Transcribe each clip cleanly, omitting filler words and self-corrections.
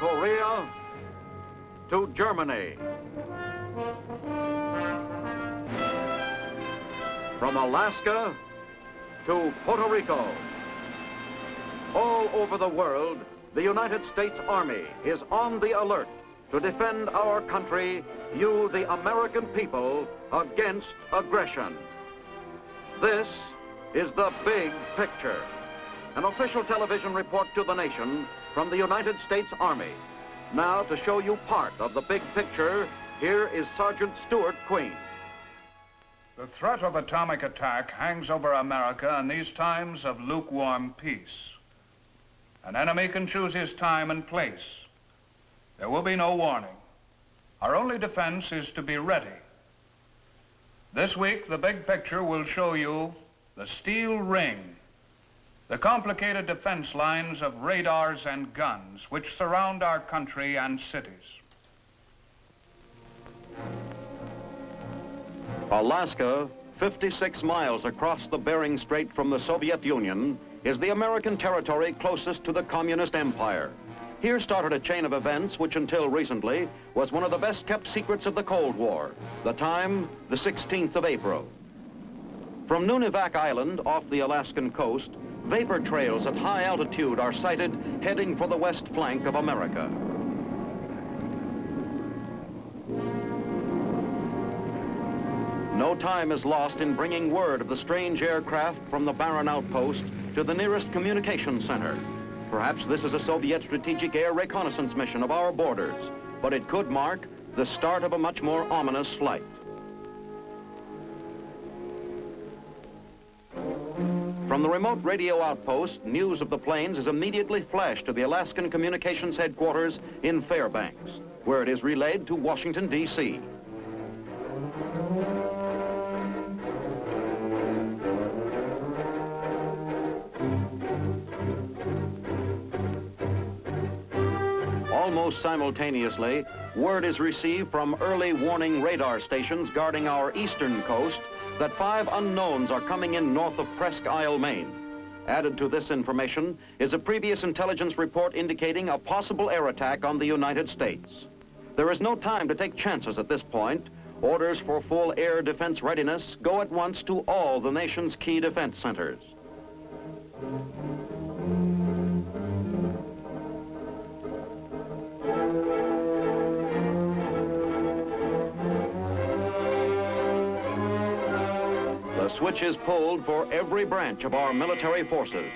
Korea to Germany. From Alaska to Puerto Rico. All over the world, the United States Army is on the alert to defend our country, you, the American people, against aggression. This is the big picture. An official television report to the nation from the United States Army. Now, to show you part of the big picture, here is Sergeant Stuart Queen. The threat of atomic attack hangs over America in these times of lukewarm peace. An enemy can choose his time and place. There will be no warning. Our only defense is to be ready. This week, the big picture will show you the steel ring, the complicated defense lines of radars and guns which surround our country and cities. Alaska, 56 miles across the Bering Strait from the Soviet Union, is the American territory closest to the Communist Empire. Here started a chain of events which until recently was one of the best kept secrets of the Cold War. The time, the 16th of April. From Nunivak Island off the Alaskan coast, vapor trails at high altitude are sighted heading for the west flank of America. No time is lost in bringing word of the strange aircraft from the barren outpost to the nearest communication center. Perhaps this is a Soviet strategic air reconnaissance mission of our borders, but it could mark the start of a much more ominous flight. From the remote radio outpost, news of the planes is immediately flashed to the Alaskan Communications Headquarters in Fairbanks, where it is relayed to Washington, D.C. Almost simultaneously, word is received from early warning radar stations guarding our eastern coast that 5 unknowns are coming in north of Presque Isle, Maine. Added to this information is a previous intelligence report indicating a possible air attack on the United States. There is no time to take chances at this point. Orders for full air defense readiness go at once to all the nation's key defense centers. The switch is pulled for every branch of our military forces.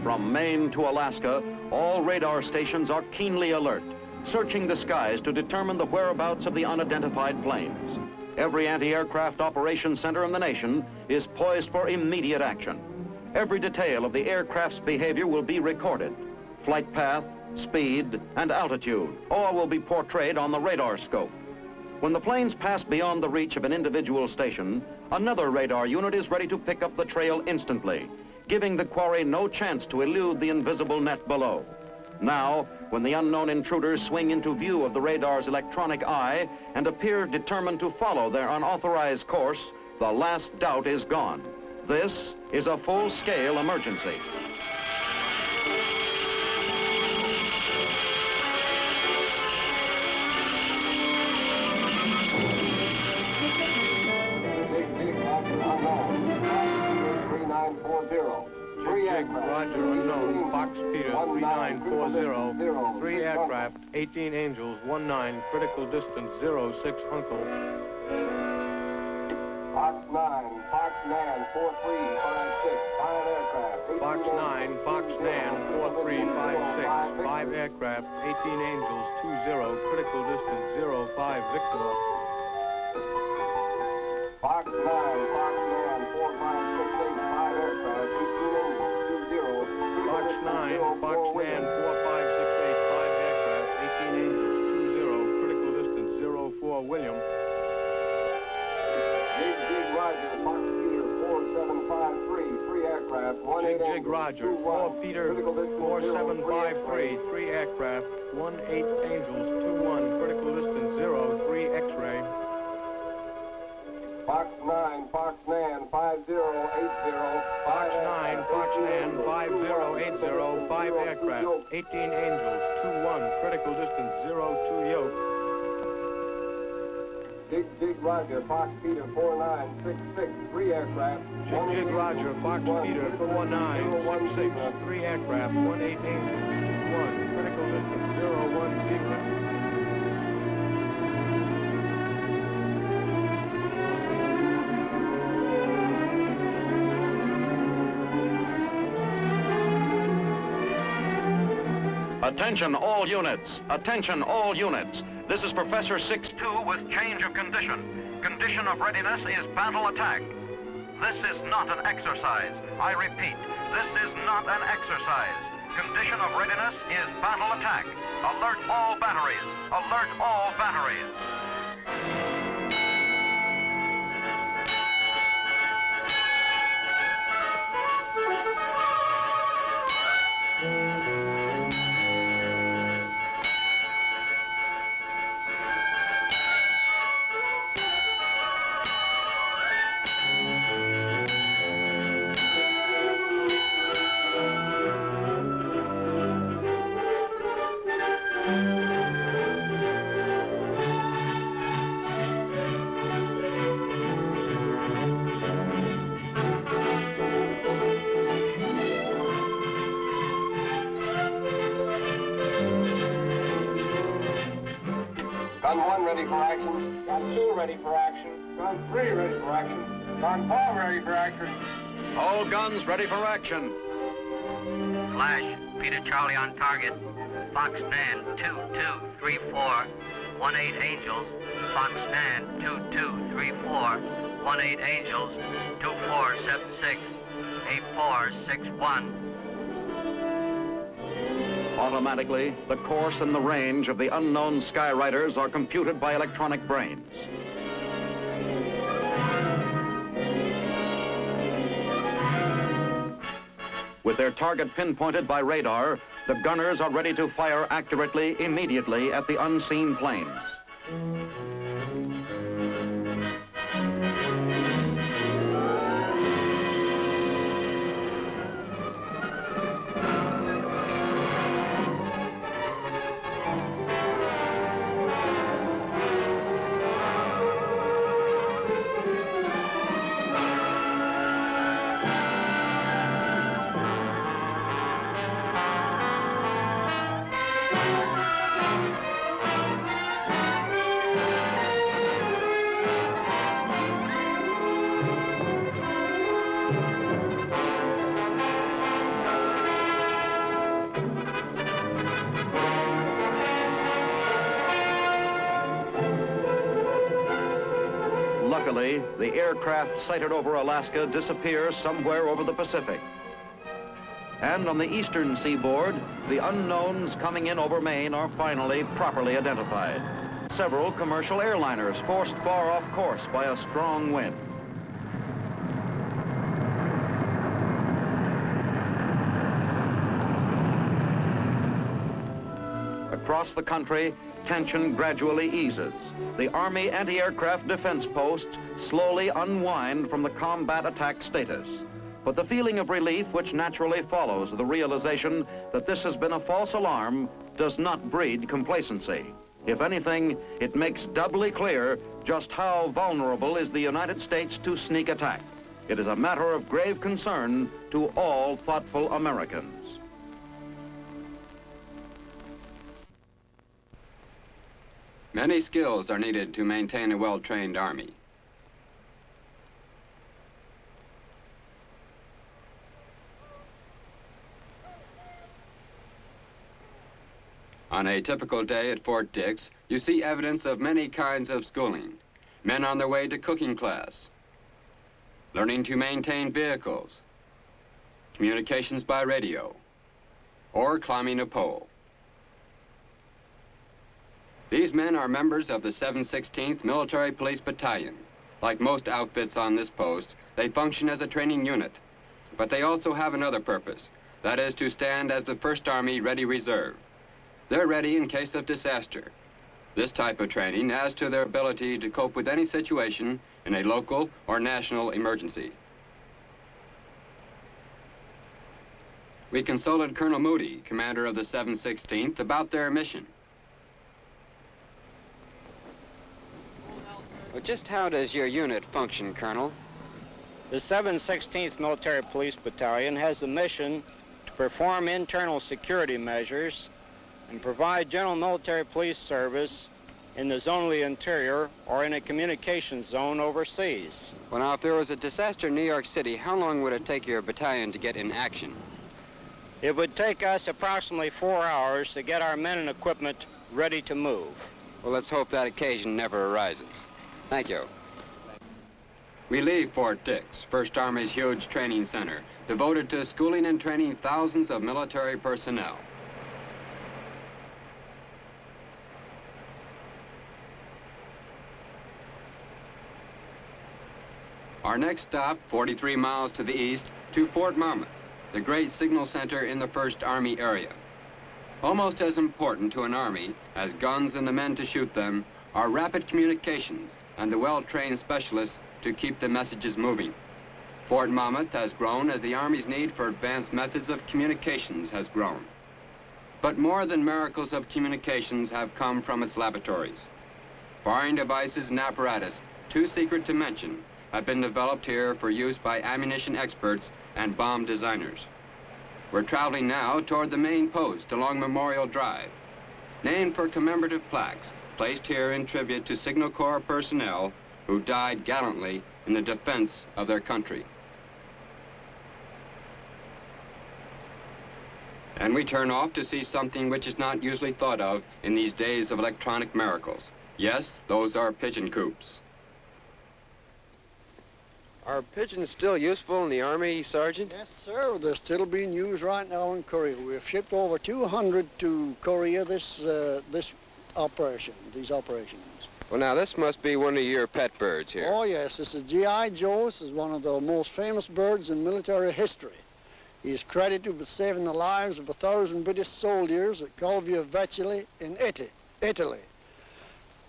From Maine to Alaska, all radar stations are keenly alert, searching the skies to determine the whereabouts of the unidentified planes. Every anti-aircraft operations center in the nation is poised for immediate action. Every detail of the aircraft's behavior will be recorded. Flight path, speed, and altitude, all will be portrayed on the radar scope. When the planes pass beyond the reach of an individual station, another radar unit is ready to pick up the trail instantly, giving the quarry no chance to elude the invisible net below. Now, when the unknown intruders swing into view of the radar's electronic eye and appear determined to follow their unauthorized course, the last doubt is gone. This is a full-scale emergency. Roger, unknown, Fox Peter 3940, 3 aircraft, 18 Angels, 19, critical distance 06 Uncle. Fox 9, Fox Nan, 4356, 5 aircraft. Fox 9, Fox Nan, 4356, 5 aircraft, 18 Angels, 20, critical distance 05 Victor. Fox 9, Fox Nan, Fox Man 4568, 5 aircraft, 18 Angels, 20, critical distance 04 William. Jig Roger, Fox Peter 4753, 3 aircraft, 18 Jig Roger, 4 Peter 4753, 3 aircraft, 18 Angels, 21, critical distance 03 X-ray. Fox 9, Fox Nan 5080, Fox 9, Fox Nan 5080, 5 aircraft, 18 Angels, 21, critical distance 02 Yoke. Jig Roger, Fox Peter 4966, 3 aircraft. Jig Roger, Fox Peter 4966, 3 aircraft, 18 Angels, 21, critical distance 010. Attention all units. Attention all units. This is Professor 6-2 with change of condition. Condition of readiness is battle attack. This is not an exercise. I repeat, this is not an exercise. Condition of readiness is battle attack. Alert all batteries. Alert all batteries. Gun 1 ready for action. Gun 2 ready for action. Gun 3 ready for action. Gun 4 ready for action. All guns ready for action. Flash, Peter Charlie on target. Fox Man 2234, 18 Angels. Fox Man 2234, 18 Angels, 2476, 8461. Automatically, the course and the range of the unknown skyriders are computed by electronic brains. With their target pinpointed by radar, the gunners are ready to fire accurately immediately at the unseen planes. Luckily, the aircraft sighted over Alaska disappears somewhere over the Pacific. And on the eastern seaboard, the unknowns coming in over Maine are finally properly identified. Several commercial airliners forced far off course by a strong wind. Across the country, tension gradually eases. The Army anti-aircraft defense posts slowly unwind from the combat attack status. But the feeling of relief which naturally follows the realization that this has been a false alarm does not breed complacency. If anything, it makes doubly clear just how vulnerable is the United States to sneak attack. It is a matter of grave concern to all thoughtful Americans. Many skills are needed to maintain a well-trained army. On a typical day at Fort Dix, you see evidence of many kinds of schooling. Men on their way to cooking class, learning to maintain vehicles, communications by radio, or climbing a pole. These men are members of the 716th Military Police Battalion. Like most outfits on this post, they function as a training unit. But they also have another purpose, that is to stand as the 1st Army Ready Reserve. They're ready in case of disaster. This type of training adds to their ability to cope with any situation in a local or national emergency. We consulted Colonel Moody, commander of the 716th, about their mission. Well, just how does your unit function, Colonel? The 716th Military Police Battalion has the mission to perform internal security measures and provide general military police service in the zone of the interior or in a communications zone overseas. Well, now, if there was a disaster in New York City, how long would it take your battalion to get in action? It would take us approximately 4 hours to get our men and equipment ready to move. Well, let's hope that occasion never arises. Thank you. We leave Fort Dix, 1st Army's huge training center, devoted to schooling and training thousands of military personnel. Our next stop, 43 miles to the east, to Fort Monmouth, the great signal center in the 1st Army area. Almost as important to an army as guns and the men to shoot them are rapid communications and the well-trained specialists to keep the messages moving. Fort Monmouth has grown as the Army's need for advanced methods of communications has grown. But more than miracles of communications have come from its laboratories. Firing devices and apparatus, too secret to mention, have been developed here for use by ammunition experts and bomb designers. We're traveling now toward the main post along Memorial Drive, named for commemorative plaques placed here in tribute to Signal Corps personnel who died gallantly in the defense of their country. And we turn off to see something which is not usually thought of in these days of electronic miracles. Yes, those are pigeon coops. Are pigeons still useful in the Army, Sergeant? Yes, sir. They're still being used right now in Korea. We've shipped over 200 to Korea these operations. Well, now, this must be one of your pet birds here. Oh, yes. This is G.I. Joe. This is one of the most famous birds in military history. He's credited with saving the lives of 1,000 British soldiers at Calvia Vecchio in Italy.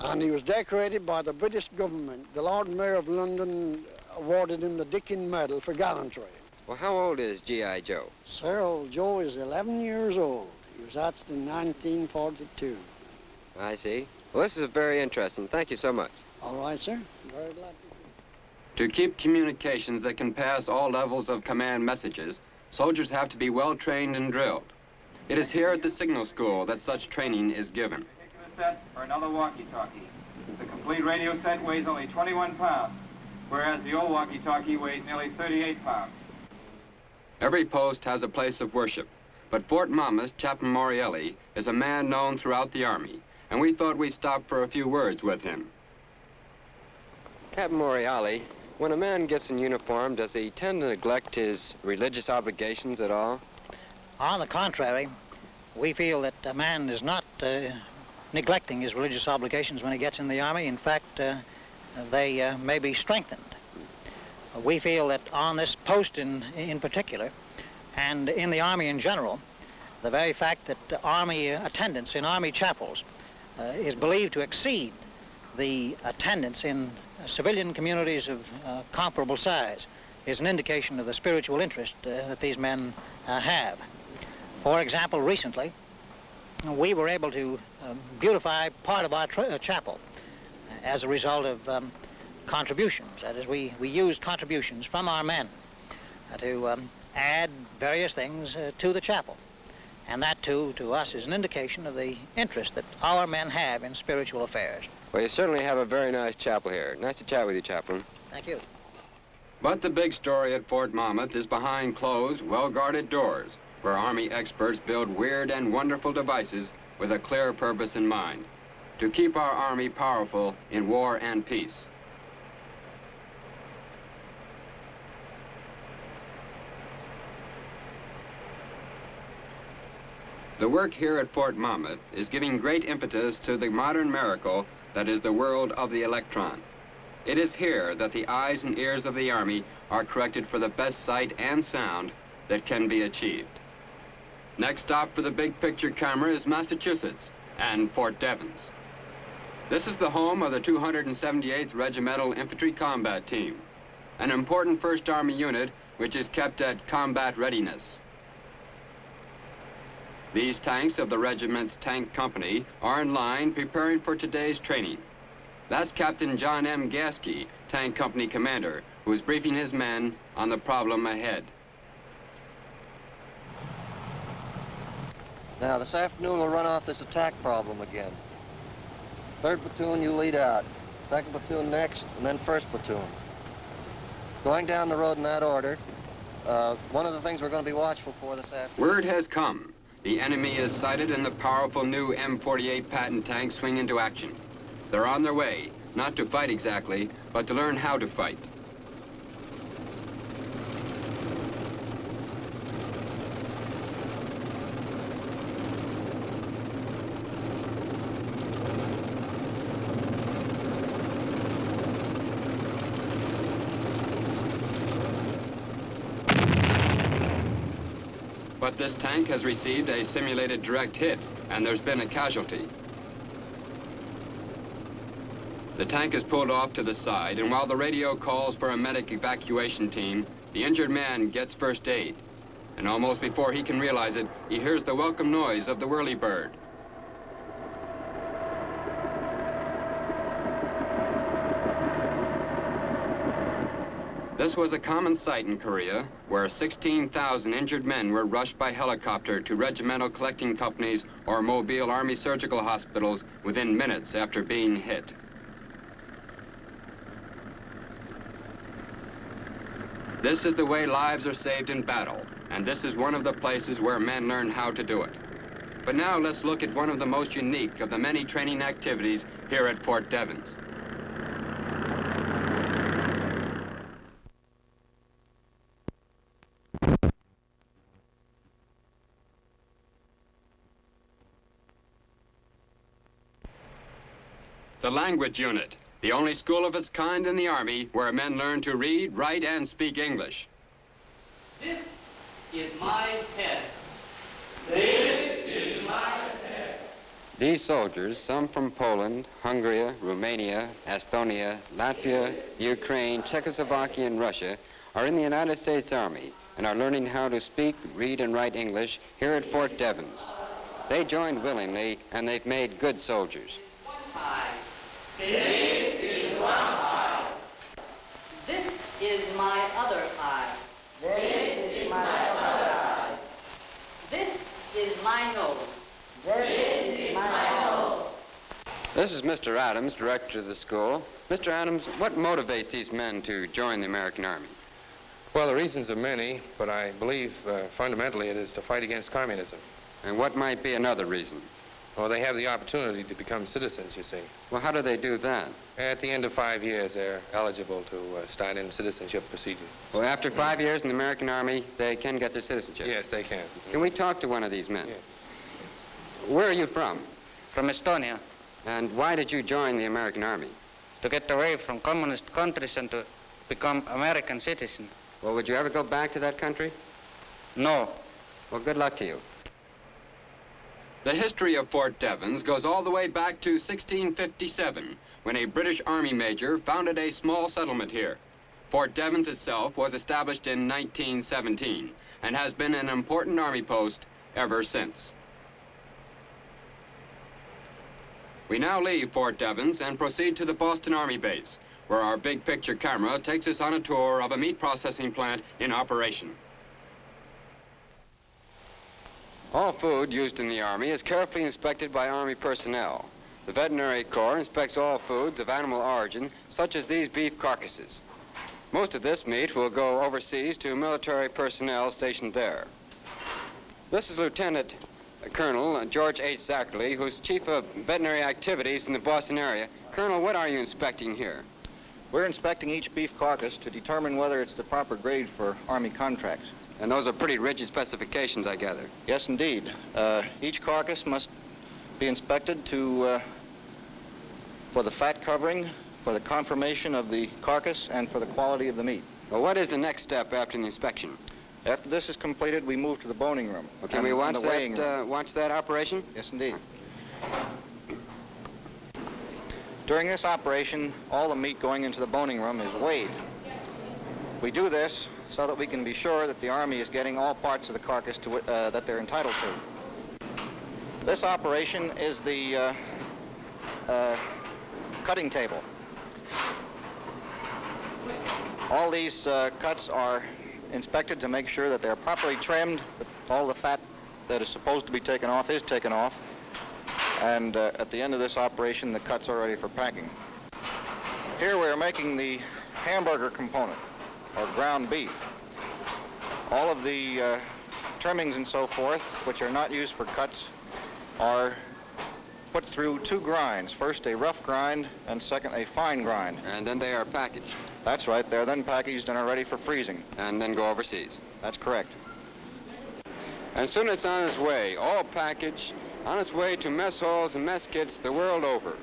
And he was decorated by the British government. The Lord Mayor of London awarded him the Dickin Medal for gallantry. Well, how old is G.I. Joe? Sir, old Joe is 11 years old. He was hatched in 1942. I see. Well, this is very interesting. Thank you so much. All right, sir. Very glad To keep communications that can pass all levels of command messages, soldiers have to be well trained and drilled. It is here at the signal school that such training is given. Set for another walkie-talkie. The complete radio set weighs only 21 pounds, whereas the old walkie-talkie weighs nearly 38 pounds. Every post has a place of worship, but Fort Monmouth's Chaplain Morielli is a man known throughout the Army, and we thought we'd stop for a few words with him. Captain Moriarty, when a man gets in uniform, does he tend to neglect his religious obligations at all? On the contrary, we feel that a man is not neglecting his religious obligations when he gets in the Army. In fact, they may be strengthened. We feel that on this post in particular, and in the Army in general, the very fact that Army attendance in Army chapels is believed to exceed the attendance in civilian communities of comparable size is an indication of the spiritual interest that these men have. For example, recently, we were able to beautify part of our chapel as a result of contributions. That is, we used contributions from our men to add various things to the chapel. And that, too, to us, is an indication of the interest that our men have in spiritual affairs. Well, you certainly have a very nice chapel here. Nice to chat with you, Chaplain. Thank you. But the big story at Fort Monmouth is behind closed, well-guarded doors, where Army experts build weird and wonderful devices with a clear purpose in mind, to keep our Army powerful in war and peace. The work here at Fort Monmouth is giving great impetus to the modern miracle that is the world of the electron. It is here that the eyes and ears of the Army are corrected for the best sight and sound that can be achieved. Next stop for the big picture camera is Massachusetts and Fort Devens. This is the home of the 278th Regimental Infantry Combat Team, an important 1st Army unit which is kept at combat readiness. These tanks of the regiment's tank company are in line preparing for today's training. That's Captain John M. Gasky, tank company commander, who is briefing his men on the problem ahead. Now, this afternoon we'll run off this attack problem again. 3rd platoon, you lead out. 2nd platoon next, and then 1st platoon. Going down the road in that order, one of the things we're going to be watchful for this afternoon... Word has come. The enemy is sighted and the powerful new M48 Patton tanks swing into action. They're on their way, not to fight exactly, but to learn how to fight. But this tank has received a simulated direct hit, and there's been a casualty. The tank is pulled off to the side, and while the radio calls for a medic evacuation team, the injured man gets first aid. And almost before he can realize it, he hears the welcome noise of the whirlybird. This was a common sight in Korea, where 16,000 injured men were rushed by helicopter to regimental collecting companies or mobile Army surgical hospitals within minutes after being hit. This is the way lives are saved in battle, and this is one of the places where men learn how to do it. But now let's look at one of the most unique of the many training activities here at Fort Devens. The language unit, the only school of its kind in the Army where men learn to read, write, and speak English. This is my head. This is my head. These soldiers, some from Poland, Hungary, Romania, Estonia, Latvia, Ukraine, Czechoslovakia, and Russia, are in the United States Army and are learning how to speak, read, and write English here at Fort Devens. They joined willingly, and they've made good soldiers. This is one eye. This is my other eye. This is my other eye. This is my nose. This is my nose. This is Mr. Adams, director of the school. Mr. Adams, what motivates these men to join the American Army? Well, the reasons are many, but I believe fundamentally it is to fight against communism. And what might be another reason? Well, they have the opportunity to become citizens, you see. Well, how do they do that? At the end of 5 years, they're eligible to start in citizenship procedure. Well, after 5 years in the American Army, they can get their citizenship? Yes, they can. Can we talk to one of these men? Yes. Where are you from? From Estonia. And why did you join the American Army? To get away from communist countries and to become American citizen. Well, would you ever go back to that country? No. Well, good luck to you. The history of Fort Devens goes all the way back to 1657, when a British Army major founded a small settlement here. Fort Devens itself was established in 1917 and has been an important Army post ever since. We now leave Fort Devens and proceed to the Boston Army Base, where our big picture camera takes us on a tour of a meat processing plant in operation. All food used in the Army is carefully inspected by Army personnel. The Veterinary Corps inspects all foods of animal origin, such as these beef carcasses. Most of this meat will go overseas to military personnel stationed there. This is Lieutenant Colonel George H. Zachary, who's Chief of Veterinary Activities in the Boston area. Colonel, what are you inspecting here? We're inspecting each beef carcass to determine whether it's the proper grade for Army contracts. And those are pretty rigid specifications, I gather. Yes, indeed. Each carcass must be inspected for the fat covering, for the conformation of the carcass, and for the quality of the meat. Well, what is the next step after the inspection? After this is completed, we move to the boning room. Okay, can we watch that operation? Yes, indeed. During this operation, all the meat going into the boning room is weighed. We do this so that we can be sure that the Army is getting all parts of the carcass that they're entitled to. This operation is the cutting table. All these cuts are inspected to make sure that they're properly trimmed, that all the fat that is supposed to be taken off is taken off, and at the end of this operation, the cuts are ready for packing. Here we are making the hamburger component, or ground beef. All of the trimmings and so forth, which are not used for cuts, are put through two grinds. First a rough grind, and second a fine grind. And then they are packaged. That's right. They're then packaged and are ready for freezing. And then go overseas. That's correct. And soon it's on its way, all packaged, on its way to mess halls and mess kits the world over.